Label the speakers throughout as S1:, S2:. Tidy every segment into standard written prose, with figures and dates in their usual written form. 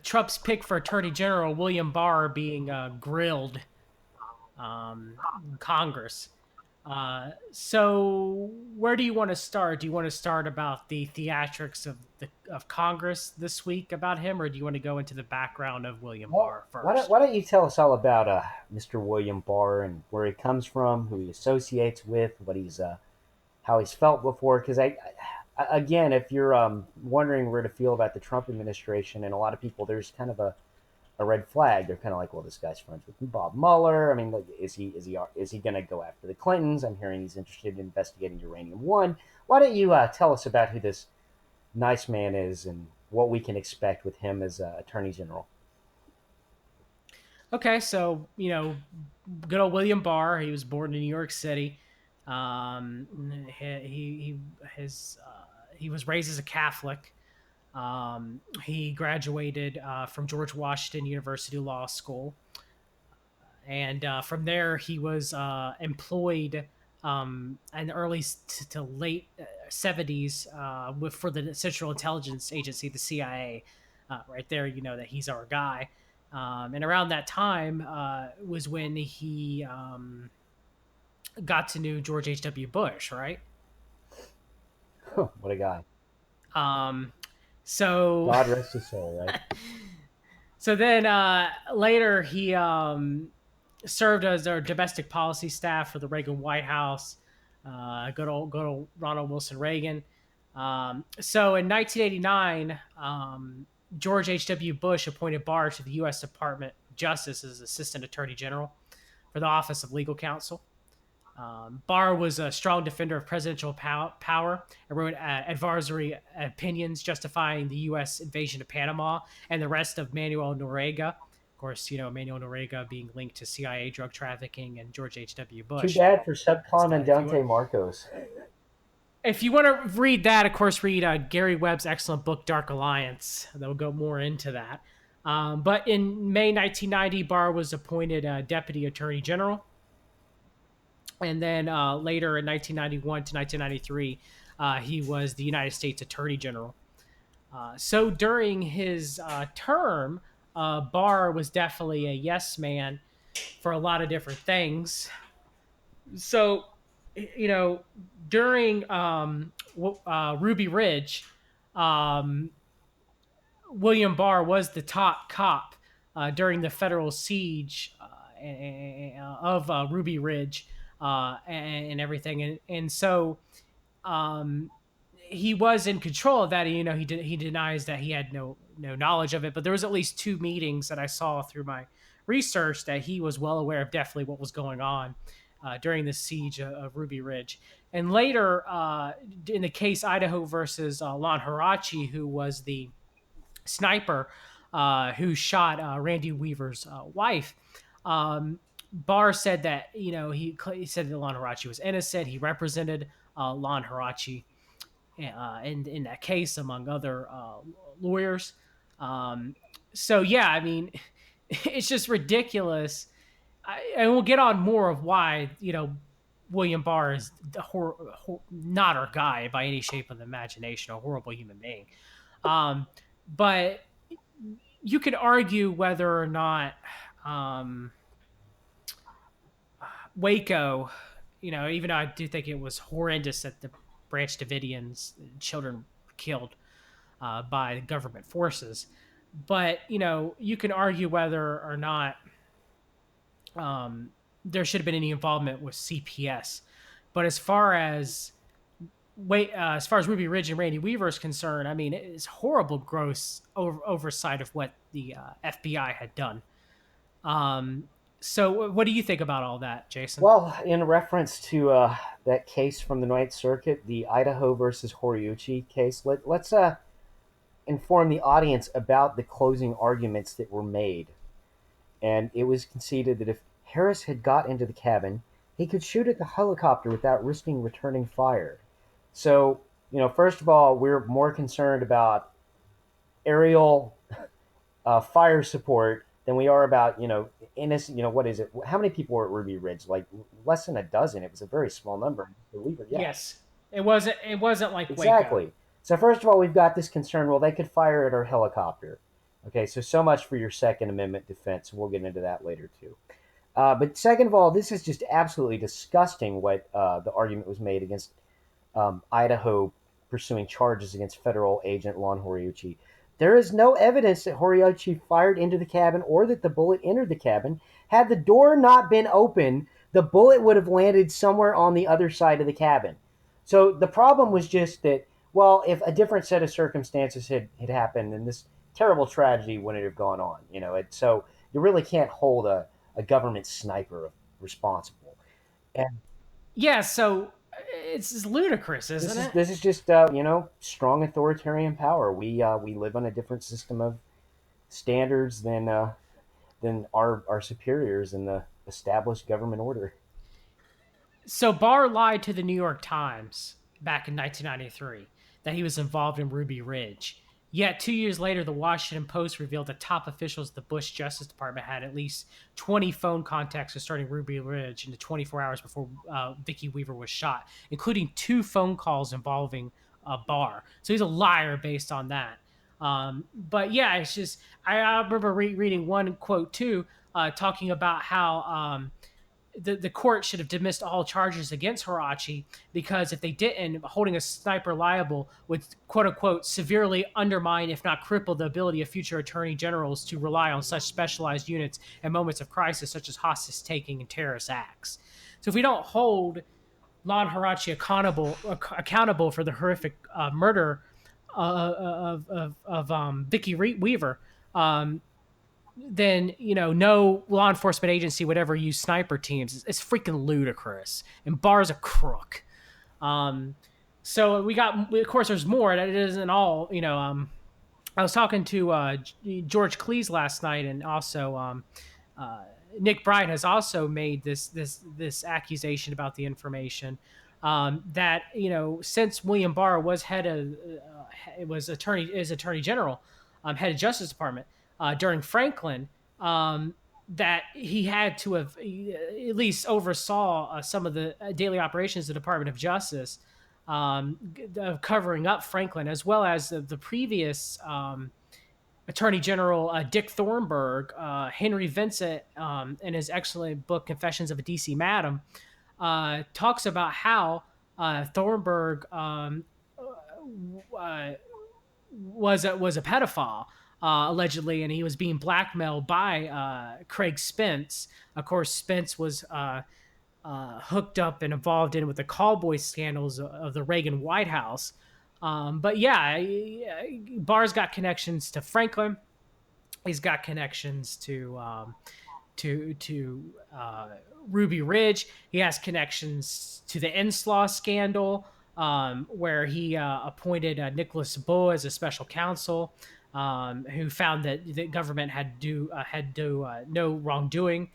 S1: Trump's pick for Attorney General, William Barr, being grilled in Congress. So where do you want to start? Do you want to start about the theatrics of Congress this week about him, or do you want to go into the background of William
S2: Well,
S1: Barr
S2: why don't,
S1: first?
S2: why don't you tell us all about Mr. William Barr and where he comes from, who he associates with, what he's how he's felt before? Because again, if you're wondering where to feel about the Trump administration, and a lot of people, there's kind of a red flag. They're kind of like, well, this guy's friends with Bob Mueller. I mean, like, is he going to go after the Clintons? I'm hearing he's interested in investigating Uranium One. Why don't you tell us about who this nice man is and what we can expect with him as Attorney General?
S1: Okay, so good old William Barr. He was born in New York City. He was raised as a Catholic. He graduated from George Washington University Law School, and from there he was employed in the early to late 70s for the Central Intelligence Agency, the CIA. Right there, you know that he's our guy. And around that time was when he got to know George H.W. Bush, right?
S2: What a guy!
S1: Um, so
S2: God rest his soul. Right?
S1: so then later he served as our domestic policy staff for the Reagan White House. Good old Ronald Wilson Reagan. So in 1989, George H.W. Bush appointed Barr to the U.S. Department of Justice as Assistant Attorney General for the Office of Legal Counsel. Barr was a strong defender of presidential power and wrote advisory opinions justifying the U.S. invasion of Panama and the arrest of Manuel Noriega. Of course, Manuel Noriega being linked to CIA drug trafficking and George H.W.
S2: Too
S1: Bush.
S2: bad for
S1: So
S2: Subcomandante Marcos.
S1: if you want to read that, of course, read Gary Webb's excellent book Dark Alliance. They'll go more into that. But in May 1990, Barr was appointed Deputy Attorney General. And then later in 1991 to 1993, he was the United States Attorney General. So during his term, Barr was definitely a yes man for a lot of different things. So, during Ruby Ridge, um, William Barr was the top cop during the federal siege of Ruby Ridge and everything, and so um, he was in control of that. He denies that he had no knowledge of it, but there was at least two meetings that I saw through my research that he was well aware of definitely what was going on during the siege of Ruby Ridge. And later, in the case Idaho versus Lon Harachi, who was the sniper who shot Randy Weaver's wife. Barr said that he said that Lon Harachi was innocent. He represented Lon Harachi in that case, among other lawyers. So yeah, I mean, it's just ridiculous. And we'll get on more of why William Barr is not our guy by any shape of the imagination, a horrible human being. But you could argue whether or not um, Waco, even though I do think it was horrendous that the Branch Davidians, children killed by government forces. But, you can argue whether or not there should have been any involvement with CPS. But as far as Ruby Ridge and Randy Weaver is concerned, I mean, it is horrible, gross oversight of what the FBI had done. So, what do you think about all that, Jason?
S2: Well, in reference to that case from the Ninth Circuit, the Idaho versus Horiuchi case, let's inform the audience about the closing arguments that were made. And it was conceded that if Harris had got into the cabin, he could shoot at the helicopter without risking returning fire. So, first of all, we're more concerned about aerial fire support than we are about innocent. What is it? How many people were at Ruby Ridge? Like less than a dozen. It was a very small number. Believe it, yeah,
S1: Yes, it wasn't like Waco.
S2: exactly. So first of all, we've got this concern. Well, they could fire at our helicopter. Okay, so much for your Second Amendment defense. We'll get into that later too. But second of all, this is just absolutely disgusting what the argument was made against Idaho pursuing charges against federal agent Lon Horiuchi. There is no evidence that Horiuchi fired into the cabin or that the bullet entered the cabin. Had the door not been open, the bullet would have landed somewhere on the other side of the cabin. So the problem was just that, well, if a different set of circumstances had happened, then this terrible tragedy wouldn't have gone on. So you really can't hold a government sniper responsible. And
S1: Yeah, so it's ludicrous,
S2: this
S1: isn't
S2: is
S1: it?
S2: this is just strong authoritarian power. We live on a different system of standards than our superiors in the established government order.
S1: So Barr lied to the New York Times back in 1993 that he was involved in Ruby Ridge. Yet 2 years later, the Washington Post revealed that top officials of the Bush Justice Department had at least 20 phone contacts concerning Ruby Ridge in the 24 hours before Vicki Weaver was shot, including 2 phone calls involving Barr. So he's a liar based on that. But yeah, it's just I remember reading one quote too, talking about how the court should have dismissed all charges against Hirachi because if they didn't, holding a sniper liable would quote unquote severely undermine, if not cripple, the ability of future attorney generals to rely on such specialized units in moments of crisis, such as hostage taking and terrorist acts. So if we don't hold Lon Hirachi accountable for the horrific murder of Vicki Weaver, then no law enforcement agency would ever use sniper teams. It's freaking ludicrous, and Barr's a crook. Um, so we got, of course, there's more. It isn't all. I was talking to George Cleese last night, and also uh, Nick Bryan has also made this accusation about the information that since William Barr was head of was attorney general, head of Justice Department during Franklin. That he had to have at least oversaw some of the daily operations of the Department of Justice, of covering up Franklin, as well as the previous Attorney General Dick Thornburgh, Henry Vincent, in his excellent book Confessions of a DC Madam, talks about how Thornburgh was a pedophile, allegedly, and he was being blackmailed by Craig Spence. Of course, Spence was hooked up and involved in with the callboy scandals of the Reagan White House. But yeah, Barr's got connections to Franklin. He's got connections to Ruby Ridge. He has connections to the Enslaw scandal, where he appointed Nicholas Boe as a special counsel, who found that the government had no wrongdoing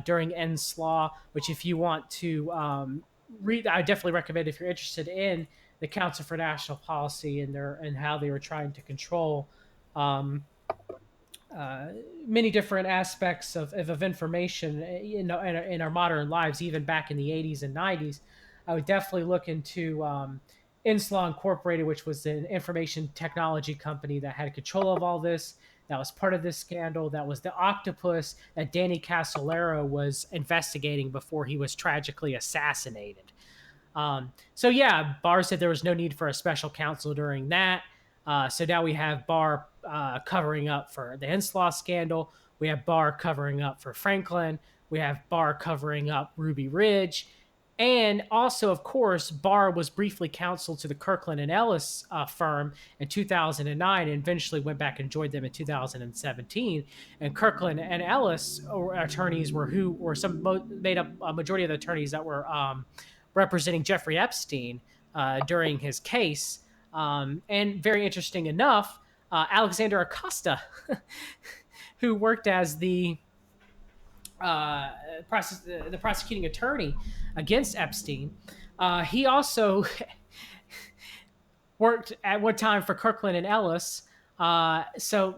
S1: during Enslaw. Which, if you want to read, I definitely recommend if you're interested in the Council for National Policy and how they were trying to control um, many different aspects of information in our modern lives, even back in the 80s and 90s. I would definitely look into Inslaw Incorporated, which was an information technology company that had control of all this. That was part of this scandal. That was the octopus that Danny Casolaro was investigating before he was tragically assassinated. So yeah, Barr said there was no need for a special counsel during that. So now we have Barr covering up for the Enslaw scandal. We have Barr covering up for Franklin. We have Barr covering up Ruby Ridge. And also, of course, Barr was briefly counsel to the Kirkland and Ellis firm in 2009 and eventually went back and joined them in 2017. And Kirkland and Ellis attorneys made up a majority of the attorneys that were representing Jeffrey Epstein during his case. And very interesting enough, Alexander Acosta, who worked as the prosecuting attorney against Epstein, he also worked at one time for Kirkland and Ellis. So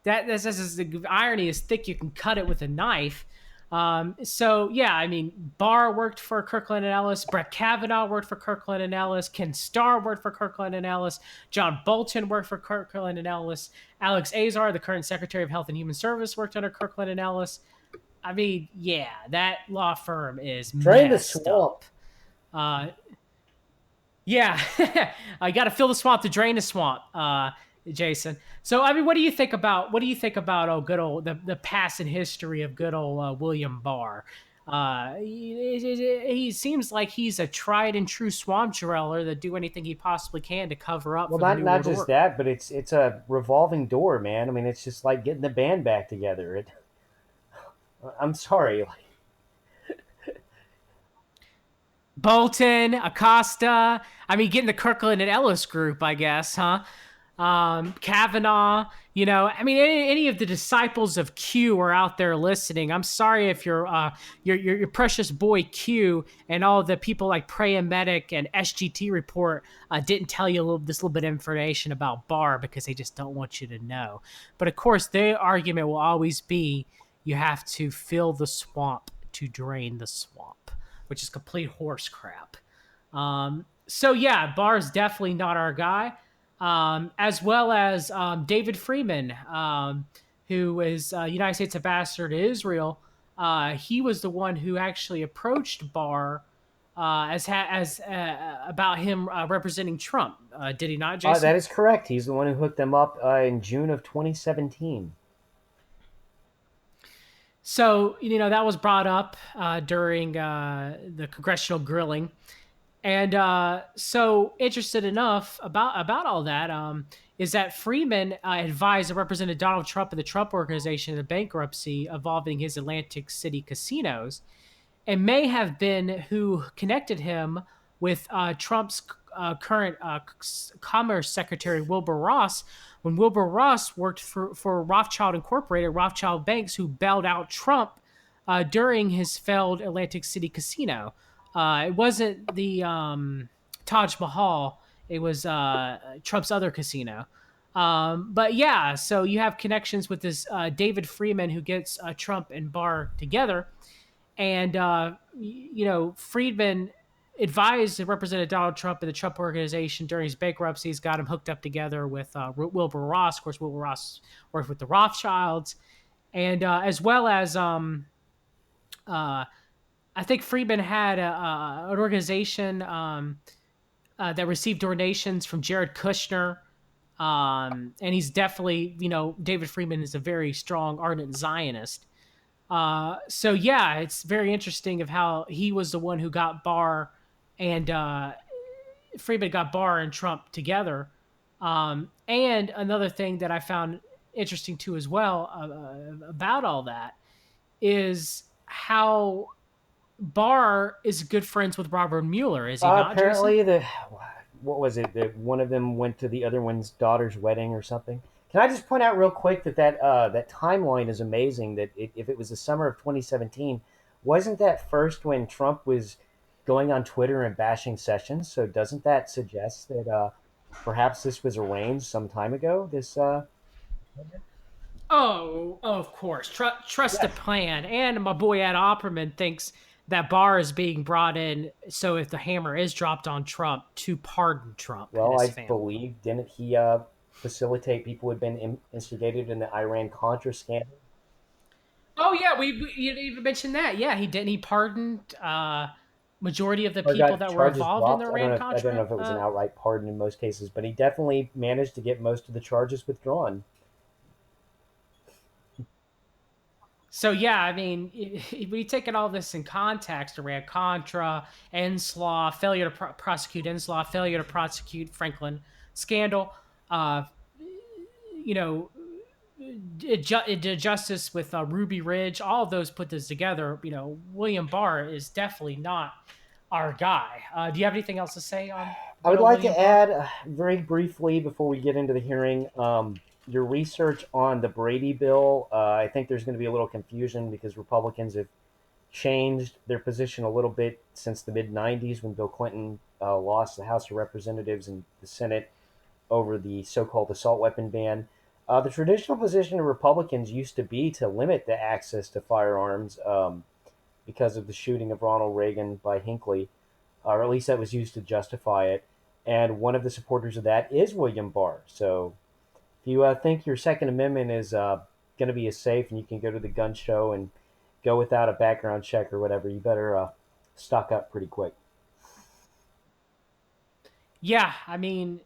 S1: the irony is thick; you can cut it with a knife. So yeah, I mean, Barr worked for Kirkland and Ellis. Brett Kavanaugh worked for Kirkland and Ellis. Ken Starr worked for Kirkland and Ellis. John Bolton worked for Kirkland and Ellis. Alex Azar, the current Secretary of Health and Human Service, worked under Kirkland and Ellis. I mean, yeah, that law firm is
S2: Drain the
S1: messed
S2: swamp.
S1: up. Yeah, I got to fill the swamp to drain the swamp, Jason. So, I mean, what do you think about good old the past and history of good old William Barr? He seems like he's a tried and true swamp dweller that do anything he possibly can to cover up
S2: Well,
S1: for the
S2: not
S1: New
S2: not
S1: World
S2: just
S1: Order.
S2: that, but it's a revolving door, man. I mean, it's just like getting the band back together. I'm sorry.
S1: Bolton, Acosta. I mean, getting the Kirkland and Ellis group, I guess, huh? Kavanaugh. I mean, any of the disciples of Q are out there listening. I'm sorry if your precious boy Q and all the people like Pray Medic and SGT Report didn't tell you this little bit of information about Barr because they just don't want you to know. But of course, their argument will always be you have to fill the swamp to drain the swamp, which is complete horse crap. So yeah, Barr's definitely not our guy. As well as David Freeman, who is United States ambassador to Israel. He was the one who actually approached Barr as about him representing Trump. Did he not,
S2: That
S1: Jason?
S2: is correct. He's the one who hooked them up in June of 2017.
S1: So that was brought up during the congressional grilling. And so interested enough about all that is that Freeman advised and represented Donald Trump and the Trump Organization in the bankruptcy involving his Atlantic City casinos, and may have been who connected him with Trump's current Commerce Secretary Wilbur Ross when Wilbur Ross worked for Rothschild Incorporated, Rothschild Banks, who bailed out Trump during his failed Atlantic City casino. It wasn't the Taj Mahal; it was Trump's other casino. But yeah, so you have connections with this David Freeman who gets Trump and Barr together, and Friedman advised and represented Donald Trump and the Trump Organization during his bankruptcies, got him hooked up together with Wilbur Ross. Of course, Wilbur Ross worked with the Rothschilds, and as well as uh, I think Friedman had an organization that received donations from Jared Kushner. And he's definitely, David Friedman is a very strong, ardent Zionist. So yeah, it's very interesting of how he was the one who got Barr and Friedman got Barr and Trump together. And another thing that I found interesting too as well about all that is how Barr is good friends with Robert Mueller, is he not, Jason?
S2: Apparently, what was it? That one of them went to the other one's daughter's wedding or something. Can I just point out real quick that timeline is amazing? That if it was the summer of 2017, wasn't that first when Trump was going on Twitter and bashing Sessions? So doesn't that suggest that perhaps this was arranged some time ago? This
S1: Oh, of course. Trust the
S2: yes.
S1: plan. And my boy Ed Opperman thinks that Barr is being brought in so if the hammer is dropped on Trump to pardon Trump and
S2: Well,
S1: his
S2: I
S1: family.
S2: believe didn't he facilitate people who had been instigated in the Iran Contra scandal?
S1: Oh yeah, we you even mentioned that. Yeah, he didn't. He pardoned majority of the
S2: Or
S1: people
S2: got
S1: that were
S2: charges
S1: involved in the
S2: dropped.
S1: Iran
S2: I don't know
S1: Contra.
S2: if it was an outright pardon in most cases, but he definitely managed to get most of the charges withdrawn.
S1: So yeah, I mean, we taking all this in context: Iran Contra, Enslaw, failure to prosecute Enslaw, failure to prosecute Franklin scandal. Uh, you know, justice with Ruby Ridge, all of those put this together. William Barr is definitely not our guy. Do you have anything else to say on
S2: I
S1: good
S2: would
S1: old
S2: like
S1: William
S2: to
S1: Barr?
S2: add very briefly before we get into the hearing your research on the Brady bill. I think there's going to be a little confusion because Republicans have changed their position a little bit since the mid 90s when Bill Clinton lost the House of Representatives and the Senate over the so called assault weapon ban. The traditional position of Republicans used to be to limit the access to firearms because of the shooting of Ronald Reagan by Hinckley, or at least that was used to justify it. And one of the supporters of that is William Barr. So if you think your Second Amendment is going to be as safe and you can go to the gun show and go without a background check or whatever, you better stock up pretty quick.
S1: Yeah, I mean,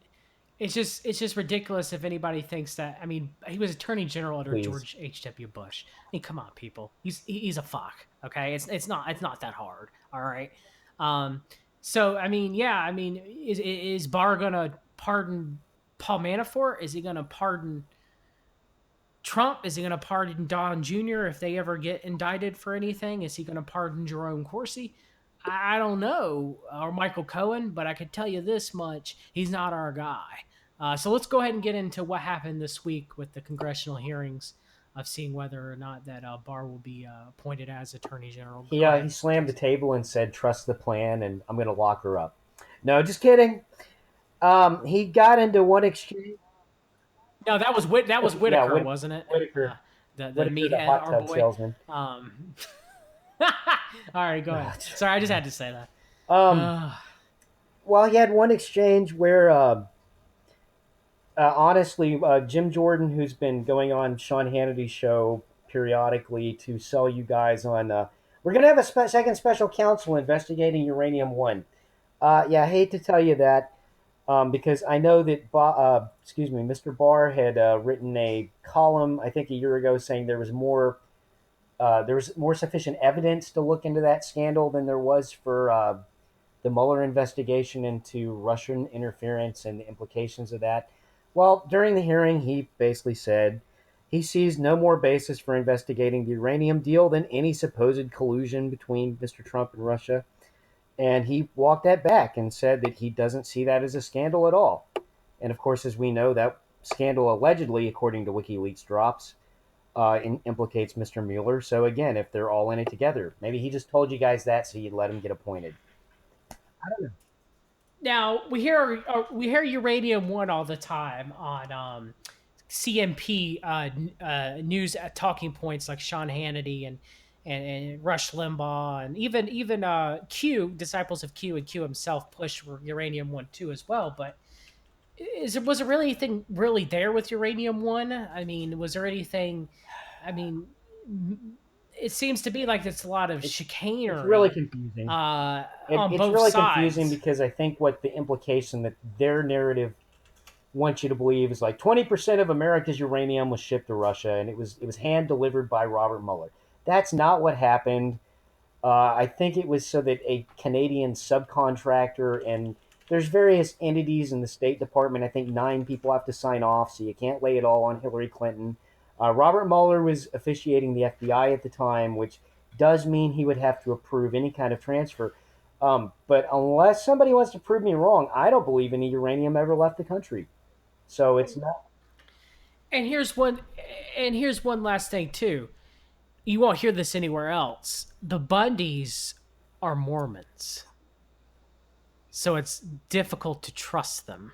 S1: it's just ridiculous if anybody thinks that. I mean, he was Attorney General under
S2: Please.
S1: George H.W. Bush. I mean, come on, people. He's a fuck. Okay, it's not that hard. All right. Um. So I mean, yeah. I mean, is Barr gonna pardon Paul Manafort? Is he gonna pardon Trump? Is he going to pardon Don Jr. if they ever get indicted for anything? Is he going to pardon Jerome Corsi? I don't know, or Michael Cohen, but I could tell you this much: he's not our guy. So let's go ahead and get into what happened this week with the congressional hearings of seeing whether or not that Barr will be appointed as Attorney General.
S2: He
S1: Go
S2: he
S1: ahead,
S2: slammed the
S1: Casey.
S2: table and said, "Trust the plan," and I'm going to lock her up. No, just kidding. He got into one exchange.
S1: No, that was
S2: Yeah,
S1: Whitaker, wasn't it?
S2: Whitaker,
S1: The
S2: Whitaker, the
S1: meathead,
S2: hot
S1: our
S2: tub
S1: boy.
S2: salesman.
S1: All right, go ahead. Sorry, I just had to say that.
S2: um,
S1: Uh,
S2: well, he had one exchange where, honestly, Jim Jordan, who's been going on Sean Hannity's show periodically to sell you guys on, we're going to have a second special counsel investigating Uranium One. Yeah, I hate to tell you that. Because I know that, Mr. Barr had written a column, I think a year ago, saying there was more sufficient evidence to look into that scandal than there was for the Mueller investigation into Russian interference and the implications of that. Well, during the hearing, he basically said he sees no more basis for investigating the uranium deal than any supposed collusion between Mr. Trump and Russia. And he walked that back and said that he doesn't see that as a scandal at all. And of course, as we know, that scandal allegedly, according to WikiLeaks drops, implicates Mr. Mueller. So again, if they're all in it together, maybe he just told you guys that so you'd let him get appointed. I don't know.
S1: Now we hear Uranium One all the time on CMP news talking points like Sean Hannity and Rush Limbaugh and even Q, disciples of Q, and Q himself pushed for Uranium One too as well. But was there really anything really there with Uranium One? I mean, was there anything? I mean, it seems to be like it's a lot of
S2: It's it's really
S1: chicanery
S2: confusing.
S1: on
S2: It's
S1: both
S2: really confusing
S1: sides.
S2: because I think what the implication that their narrative wants you to believe is like 20% of America's uranium was shipped to Russia and it was hand delivered by Robert Mueller. That's not what happened. I think it was so that a Canadian subcontractor and there's various entities in the State Department. I think 9 people have to sign off, so you can't lay it all on Hillary Clinton. Robert Mueller was officiating the FBI at the time, which does mean he would have to approve any kind of transfer. But unless somebody wants to prove me wrong, I don't believe any uranium ever left the country. So it's not.
S1: And here's one and here's one last thing too. You won't hear this anywhere else. The Bundys are Mormons. So it's difficult to trust them.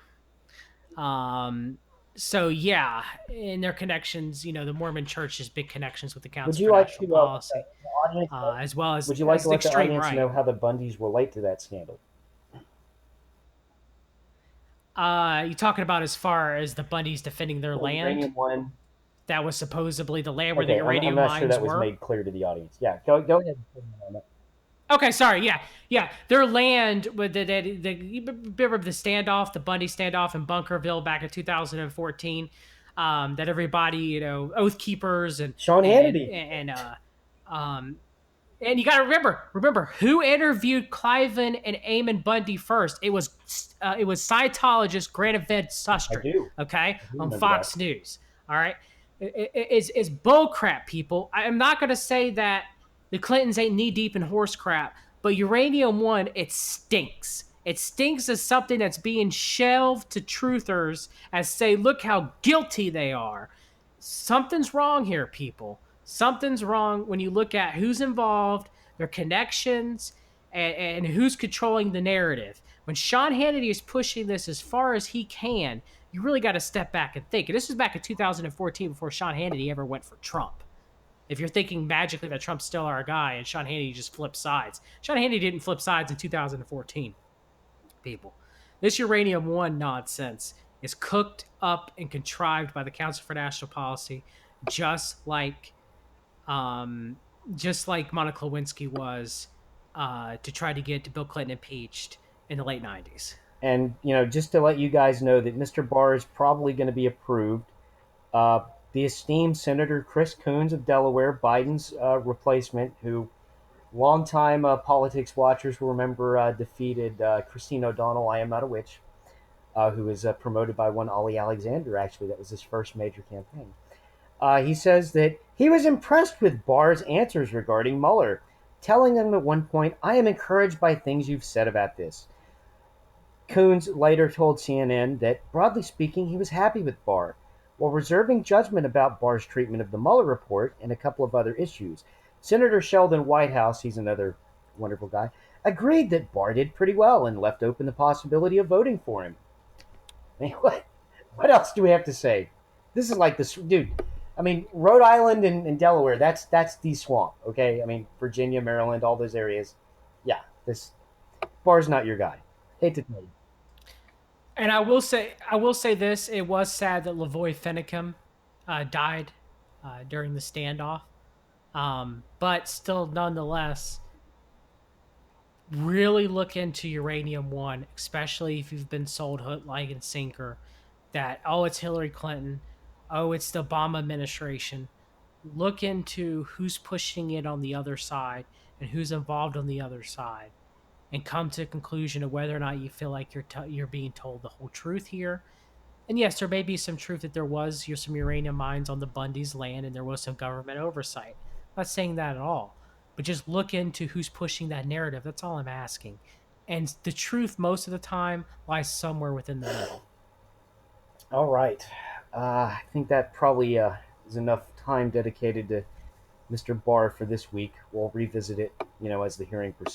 S1: Um so yeah, in their connections, the Mormon Church has big connections with the
S2: Would
S1: Council
S2: you
S1: for
S2: like
S1: National
S2: to let
S1: Policy,
S2: the audience know?
S1: as well as
S2: Would you like
S1: as
S2: to
S1: the
S2: let the
S1: extreme
S2: audience
S1: right.
S2: know how the Bundys relate to that scandal?
S1: You talking about as far as the Bundys defending their
S2: Well,
S1: land?
S2: uranium one.
S1: That was supposedly the land where the
S2: Okay, I'm
S1: uranium
S2: not sure
S1: mines
S2: that was
S1: were.
S2: made clear to the audience. Yeah, go ahead.
S1: Okay, sorry. Yeah, yeah. Their land with you remember the standoff, the Bundy standoff in Bunkerville back in 2014. That everybody, oath keepers
S2: Sean Hannity.
S1: um, and you got to remember who interviewed Cliven and Eamon Bundy first. It was Scientologist Grant Van
S2: I
S1: Susteren,
S2: do.
S1: okay,
S2: I do
S1: on
S2: remember that.
S1: Fox News. All right, it's bull crap, people. I'm not going to say that the Clintons ain't knee deep in horse crap, but Uranium One, it stinks. It stinks as something that's being shelved to truthers as say, look how guilty they are. Something's wrong here, people. Something's wrong when you look at who's involved, their connections, and who's controlling the narrative. When Sean Hannity is pushing this as far as he can, you really got to step back and think. And this was back in 2014 before Sean Hannity ever went for Trump. If you're thinking magically that Trump's still our guy and Sean Hannity just flipped sides, Sean Hannity didn't flip sides in 2014, people. This uranium one nonsense is cooked up and contrived by the Council for National Policy, just like um, just like Monica Lewinsky was to try to get Bill Clinton impeached in the late 90s.
S2: And just to let you guys know that Mr. Barr is probably going to be approved. Uh, the esteemed Senator Chris Coons of Delaware, Biden's replacement, who longtime politics watchers will remember defeated Christine O'Donnell, I am not a witch, who was promoted by one Ollie Alexander, actually. That was his first major campaign. He says that he was impressed with Barr's answers regarding Mueller, telling him at one point, I am encouraged by things you've said about this. Coons later told CNN that, broadly speaking, he was happy with Barr, while reserving judgment about Barr's treatment of the Mueller report and a couple of other issues. Senator Sheldon Whitehouse, he's another wonderful guy, agreed that Barr did pretty well and left open the possibility of voting for him. I mean, what else do we have to say? This is like this, dude. I mean, Rhode Island and Delaware, that's the swamp, okay? I mean, Virginia, Maryland, all those areas. Yeah, this Barr's not your guy. Hate to tell you.
S1: And I will say this: it was sad that Lavoy Finicum died during the standoff, but still, nonetheless, really look into uranium one, especially if you've been sold hook, line, and sinker that, oh, it's Hillary Clinton, oh, it's the Obama administration. Look into who's pushing it on the other side and who's involved on the other side, and come to a conclusion of whether or not you feel like you're being told the whole truth here. And yes, there may be some truth that there was some uranium mines on the Bundy's land and there was some government oversight. I'm not saying that at all, but just look into who's pushing that narrative. That's all I'm asking. And the truth, most of the time, lies somewhere within the middle.
S2: All right. I think that probably is enough time dedicated to Mr. Barr for this week. We'll revisit it, as the hearing proceeds.